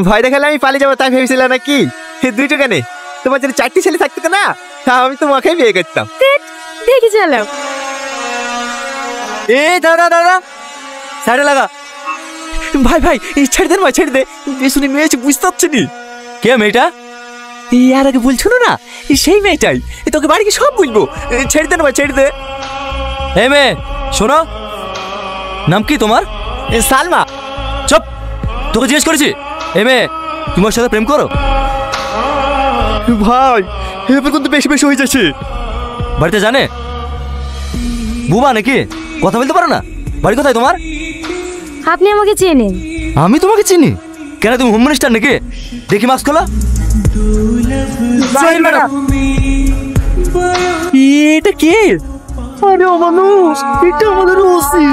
ভয় দেখালে আমি পালিয়ে যাবো তাই ভেবেছিল নাকি? দুইটো কেন? তোমার যদি 4টি ছেলে থাকতো না আমি তোমাকেই বিয়ে করতাম। দেখি চালাও। দাঁড়া সাইডে লাগা। ভাই ভাই ছেড়ে দেন ভাই, ছেড়ে দে। শুনি মেয়ে বুঝতে পারছি নি। কে মেয়েটা? আর আগে বলছিল না সেই মেয়েটাই। তোকে বাড়ি কি সব বুঝবো। ছেড়ে দেন ভাই, ছেড়ে দে। এই মেয়ে শোনো, নাম কি তোমার? সালমা। চুপ, তোকে জিজ্ঞেস করেছি। এই মেয়ে তোমার সাথে প্রেম করো? ভাই এবার কিন্তু বেশি বেশি হয়ে যাচ্ছে। বাড়িতে জানে? বুবা নাকি? কথা বলতে পারো না? বাড়ি কোথায় তোমার? আপনি আমাকে চেনেন? আমি তোমাকে চিনি। কেন তুমি হোম মিনিস্টার নাকি? দেখি মাস্ক খোলা। এটা কে? আরে ও মানুষ, এটা আমাদের ওসি।